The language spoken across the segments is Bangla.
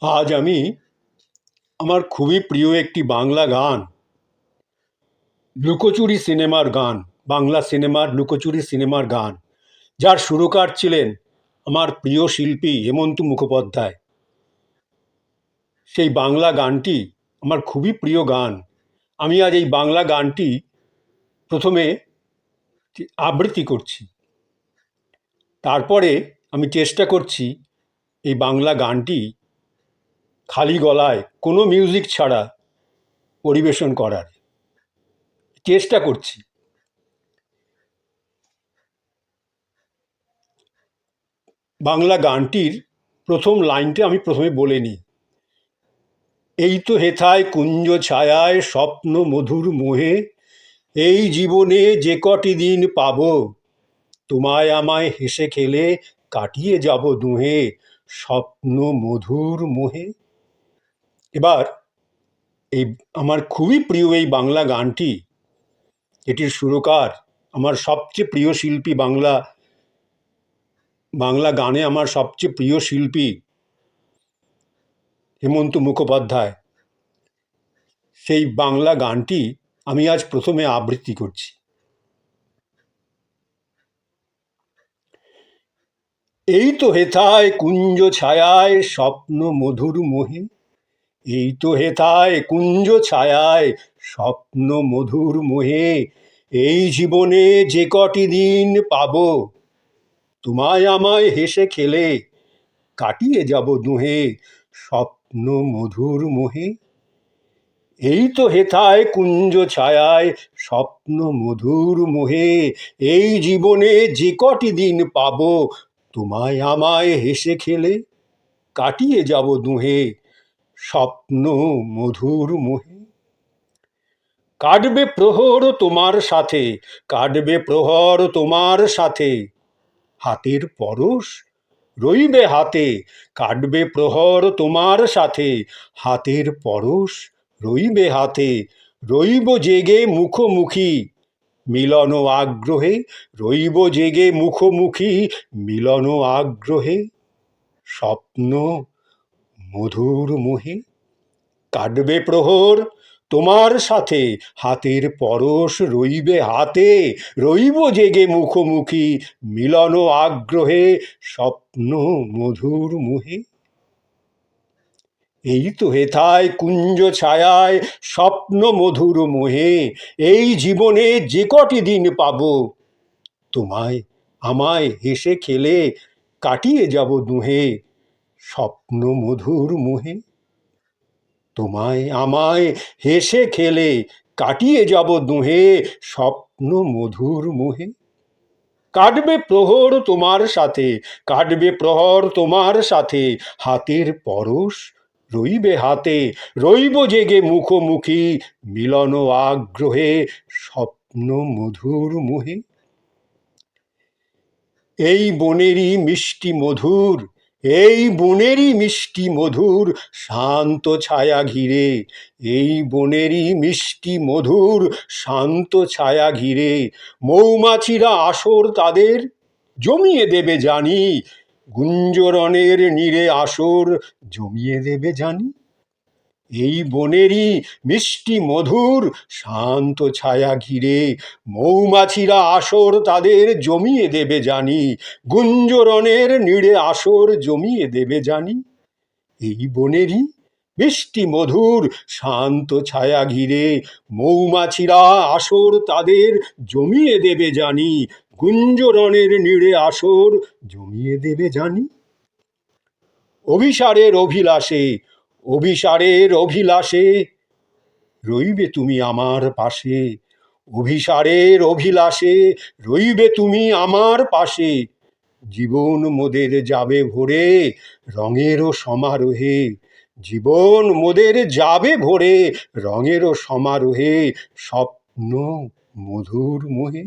আজ আমি আমার খুবই প্রিয় একটি বাংলা গান, লুকোচুরি সিনেমার গান, বাংলা সিনেমার লুকোচুরি সিনেমার গান, যার সুরকার ছিলেন আমার প্রিয় শিল্পী হেমন্ত মুখোপাধ্যায়। সেই বাংলা গানটি আমার খুবই প্রিয় গান। আমি আজ এই বাংলা গানটি প্রথমে আবৃত্তি করছি, তারপরে আমি চেষ্টা করছি এই বাংলা গানটি খালি গলায় কোনো মিউজিক ছাড়া পরিবেশন করার চেষ্টা করছি। বাংলা গানটির প্রথম লাইনটা আমি প্রথমে বলে নিই। এই তো হেথায় কুঞ্জ ছায়ায় স্বপ্ন মধুর মোহে, এই জীবনে যে কটি দিন পাব, তোমায় আমায় হেসে খেলে কাটিয়ে যাব দুহে, স্বপ্ন মধুর মোহে। এবার এই আমার খুবই প্রিয় এই বাংলা গানটি, এটির সুরকার আমার সবচেয়ে প্রিয় শিল্পী, বাংলা গানে আমার সবচেয়ে প্রিয় শিল্পী হেমন্ত মুখোপাধ্যায়। সেই বাংলা গানটি আমি আজ প্রথমে আবৃত্তি করছি। এই তো হেথায় কুঞ্জ ছায়ায় স্বপ্ন মধুর মোহে, এই তো হেথায় কুঞ্জ ছায়ায় স্বপ্ন মধুর মোহে, এই জীবনে যে কটি দিন পাব, তোমায় আমায় হেসে খেলে কাটিয়ে যাব দুহে, স্বপ্ন মধুর মোহে। এই তো হেথায় কুঞ্জ ছায়ায় স্বপ্ন মধুর মোহে, এই জীবনে যে কটি দিন পাব, তোমায় আমায় হেসে খেলে কাটিয়ে যাব দুহে, স্বপ্ন মধুর মোহে। কাটবে প্রহর তোমার সাথে, কাটবে প্রহর তোমার সাথে, হাতের পরশ রইবে হাতে, কাটবে প্রহর তোমার সাথে, হাতের পরশ রইবে হাতে, রইব জেগে মুখোমুখি মিলন আগ্রহে, রইব জেগে মুখোমুখি মিলন আগ্রহে, স্বপ্ন মধুর মোহে। কাটবে প্রহর তোমার সাথে, হাতের পরশ রইবে হাতে, রইব জেগে মুখোমুখি মিলন আগ্রহে, স্বপ্ন মধুর মোহে। এই তো হেথায় কুঞ্জ ছায়ায় স্বপ্ন মধুর মোহে, এই জীবনে যে কটি দিন পাব, তোমায় আমায় হেসে খেলে কাটিয়ে যাব দুহে, স্বপ্ন মধুর মোহে। তোমায় আমায় হেসে খেলে কাটিয়ে যাব দুহে, স্বপ্ন মধুর মোহে। কাটবে প্রহর তোমার সাথে, কাটবে প্রহর তোমার সাথে, হাতের পরশ রইবে হাতে, রইব জেগে মুখোমুখি মিলন আগ্রহে, স্বপ্ন মধুর মোহে। এই বনেরই মিষ্টি মধুর, এই বনেরই মিষ্টি মধুর শান্ত ছায়া ঘিরে, এই বনেরই মিষ্টি মধুর শান্ত ছায়া ঘিরে, মৌমাছিরা আসর তাদের জমিয়ে দেবে জানি, গুঞ্জরণের নীড়ে আসর জমিয়ে দেবে জানি। এই বনেরই মিষ্টি মধুর শান্ত ছায়া ঘিরে, মৌমাছিরা আসর তাদের জমিয়ে দেবে জানি, গুঞ্জরণের নীড়ে আসর জমিয়ে দেবে জানি। এই বনেরই মিষ্টি মধুর শান্ত ছায়া ঘিরে, মৌমাছিরা আসর তাদের জমিয়ে দেবে জানি, গুঞ্জরণের নীড়ে আসর জমিয়ে দেবে জানি। অভিসারের অভিলাষে, অভিসারের অভিলাষে রইবে তুমি আমার পাশে, অভিসারের অভিলাষে রইবে তুমি আমার পাশে, জীবন মোদের যাবে ভরে রঙেরও সমারোহে, জীবন মোদের যাবে ভরে রঙেরও সমারোহে, স্বপ্ন মধুর মোহে।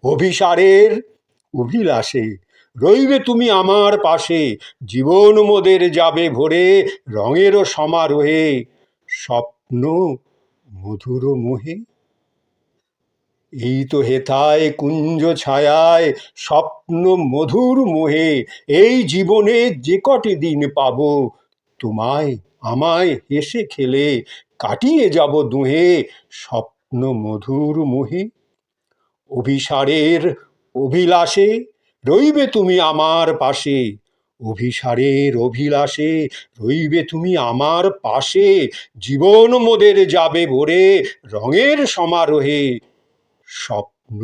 অভিসারের অভিলাষে রইবে তুমি আমার পাশে, জীবন মোদের যাবে ভরে রঙেরও সমারোহে, স্বপ্ন মধুর মোহে। এই তো হেথায় কুঞ্জ ছায়ায় স্বপ্ন মধুর মোহে, এই জীবনে যে কটি দিন পাব, তোমায় আমায় হেসে খেলে কাটিয়ে যাব দুহে স্বপ্ন মধুর মোহে। অভিসারের অভিলাষে রইবে তুমি আমার পাশে, অভিসারের অভিলাষে রইবে তুমি আমার পাশে, জীবন মোদের যাবে ভরে রঙের সমারোহে স্বপ্ন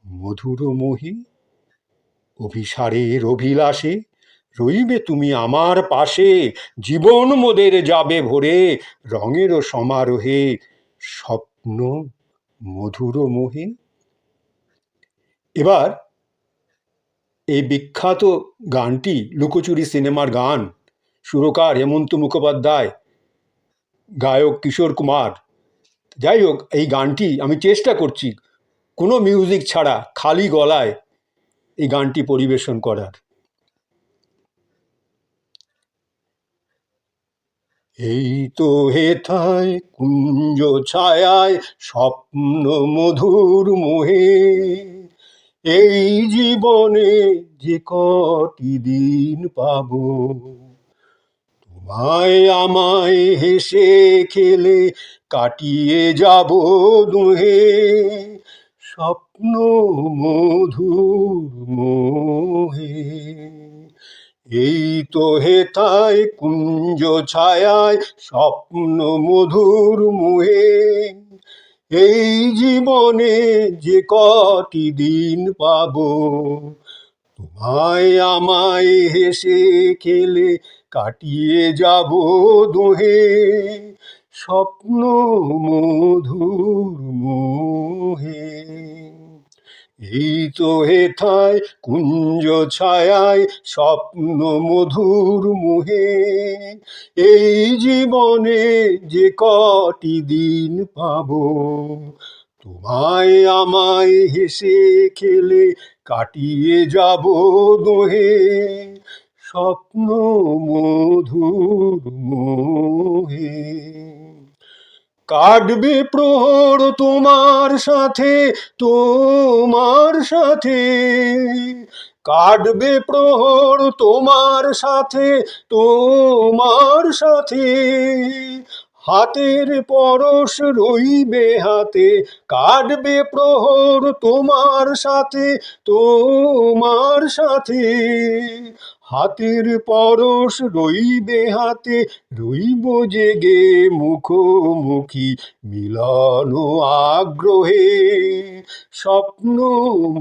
মধুর মোহে। অভিসারের অভিলাষে রইবে তুমি আমার পাশে, জীবন মোদের যাবে ভরে রঙের সমারোহে স্বপ্ন মধুর মোহে। এবার এই বিখ্যাত গানটি লুকোচুরি সিনেমার গান, সুরকার হেমন্ত মুখোপাধ্যায়, গায়ক কিশোর কুমার। যাই হোক, এই গানটি আমি চেষ্টা করছি কোনো মিউজিক ছাড়া খালি গলায় এই গানটি পরিবেশন করার। এই তো হেথায় কুঞ্জ ছায়ায় স্বপ্ন মধুর মোহে, এই জীবনে যে কটি দিন পাবো, তোমায় আমায় হেসে খেলে কাটিয়ে যাব দুহে স্বপ্ন মধুর মোহে। এই তো হেথায় কুঞ্জ ছায়ায় স্বপ্ন মধুর মোহে, এই জীবনে যে কটি দিন পাবো, তোমায় আমায় হেসে খেলে কাটিয়ে যাব দুহে স্বপ্ন মধুর মোহে। এই তো হেথায় কুঞ্জ ছায়ায় স্বপ্ন মধুর মোহে, এই জীবনে যে কটি দিন পাবো, তোমায় আমায় হেসে খেলে কাটিয়ে যাব দুহে স্বপ্ন মধুর মোহে। কাটবে প্রহর তোমার সাথে, তোমার সাথে কাটবে প্রহর তোমার সাথে, তোমার সাথে হাতের পরশ রইবে হাতে, কাটবে প্রহর তোমার সাথে, তোমার সাথে হাতের পরশ রইবে হাতে, রইব জেগে মুখোমুখি মিলন আগ্রহে স্বপ্ন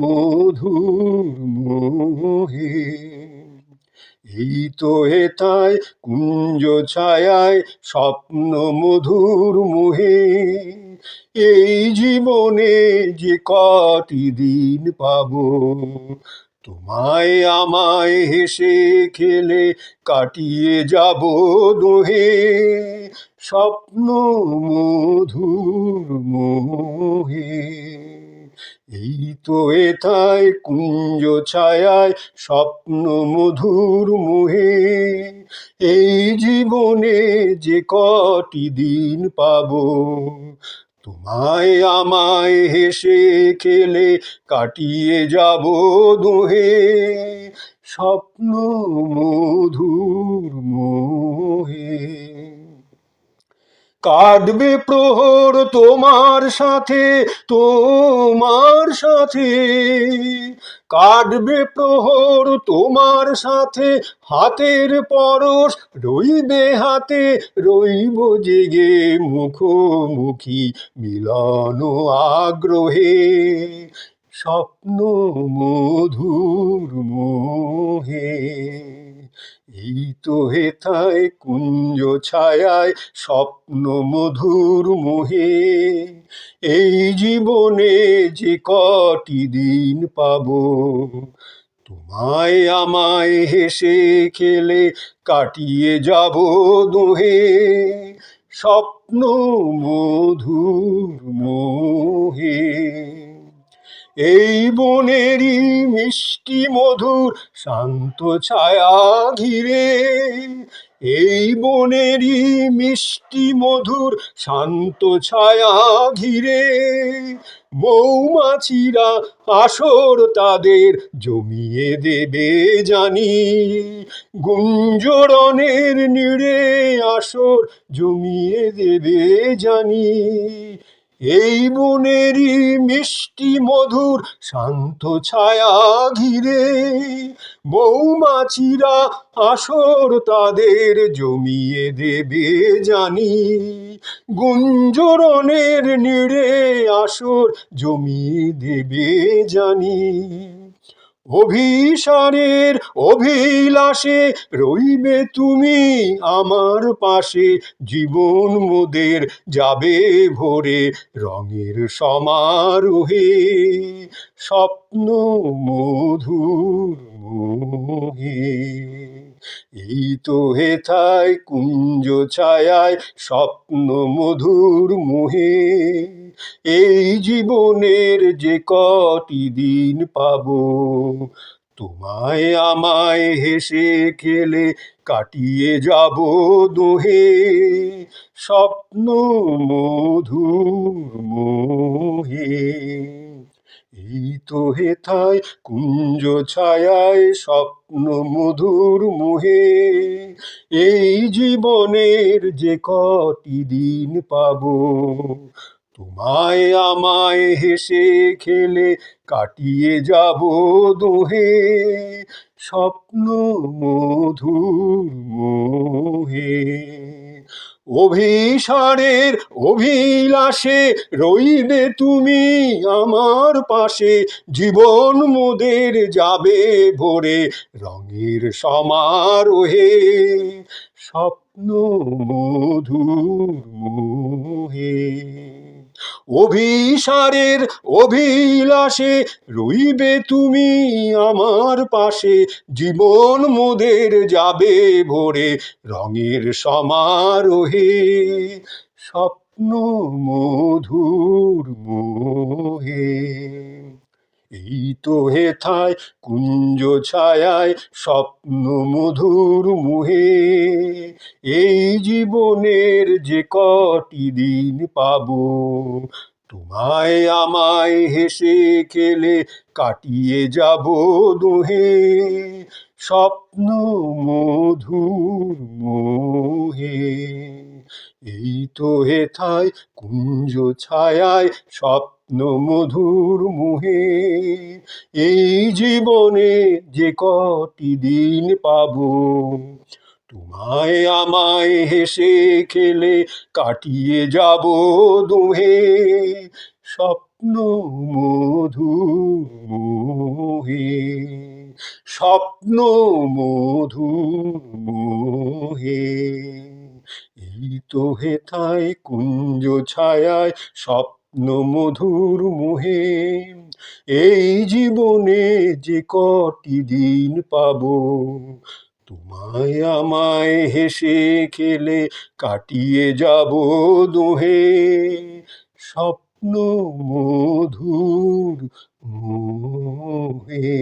মধুর মোহে। এই তো হেথায় কুঞ্জ ছায়ায় স্বপ্ন মধুর মোহে, এই জীবনে যে কটি দিন পাবো, তোমায় আমায় হেসে খেলে কাটিয়ে যাব দুহে স্বপ্ন মধুর মোহে। এই তো হেথায় কুঞ্জ ছায়ায় স্বপ্ন মধুর মোহে, এই জীবনে যে কটি দিন পাবো, তোমায় আমায় হেসে খেলে কাটিয়ে যাব দুহে স্বপ্ন মধুর মোহে। কাটবে প্রহর তোমার সাথে, তোমার সাথে কাটবে প্রহর তোমার সাথে হাতের পরশ রইবে হাতে, রইব জেগে মুখোমুখি মিলন আগ্রহে স্বপ্ন মধুর মোহে। এই তো হেথায় কুঞ্জ ছায়ায় স্বপ্ন মধুর মোহে, এই জীবনে যে কটি দিন পাবো, তোমায় আমায় হেসে খেলে কাটিয়ে যাব দুহে স্বপ্ন মধুর মোহে। এই বনেরই মিষ্টি মধুর শান্ত ছায়া ঘিরে, এই বনেরই মিষ্টি মধুর শান্ত ছায়া ঘিরে, মৌমাছিরা আসর তাদের জমিয়ে দেবে জানি, গুঞ্জরণের নীড়ে আসর জমিয়ে দেবে জানি। এই বনেরই মিষ্টি মধুর শান্ত ছায়া ঘিরে, মৌমাছিরা আসর তাদের জমিয়ে দেবে জানি, গুঞ্জরণের নীড়ে আসর জমিয়ে দেবে জানি। অভিসারের অভিলাষে রইবে তুমি আমার পাশে, জীবন মোদের যাবে ভরে রঙের সমারোহে, স্বপ্ন মধুর মোহে। এই তো হেথায় কুঞ্জ ছায়ায় স্বপ্ন মধুর মোহে, এই জীবনের যে কটি দিন পাবো, তোমায় আমায় হেসে খেলে কাটিয়ে যাব দোহে, স্বপ্ন মধুর মোহে। এই তো হেথায় কুঞ্জ ছায়ায় স্বপ্ন মধুর মোহে, এই জীবনের যে কটি দিন পাবো, তোমায় আমায় হেসে খেলে কাটিয়ে যাব দোহে, স্বপ্ন মধুর মোহে। অভিসারের অভিলাষে রইবে তুমি আমার পাশে, জীবন মোদের যাবে ভরে রঙের সমারোহে, স্বপ্ন মধুর মোহে। অভিসারের অভিলাষে রইবে তুমি আমার পাশে, জীবন মোদের যাবে ভরে রঙের সমারোহে, স্বপ্ন মধুর মোহে। এই তো হেথায় কুঞ্জ ছায়ায় স্বপ্ন মধুর মোহে, এই জীবনের যে কটি দিন পাবো, তোমায় আমায় হেসে খেলে কাটিয়ে যাব দোহে, স্বপ্ন মধুর মোহে। এই তো হেথায় কুঞ্জ ছায়ায় স্বপ্ন মধুর মোহে, এই জীবনে যে কটি দিন পাবো, তোমায় আমায় হেসে খেলে কাটিয়ে যাব দোহে, স্বপ্ন মধুর মোহে, স্বপ্ন মধুর মোহে। এই তো হেথায় কুঞ্জ ছায়ায় স্বপ্ন মধুর মোহে, এই জীবনে যে কটি দিন পাবো, তোমায় আমায় হেসে খেলে কাটিয়ে যাব দোহে, স্বপ্ন মধুর মোহে।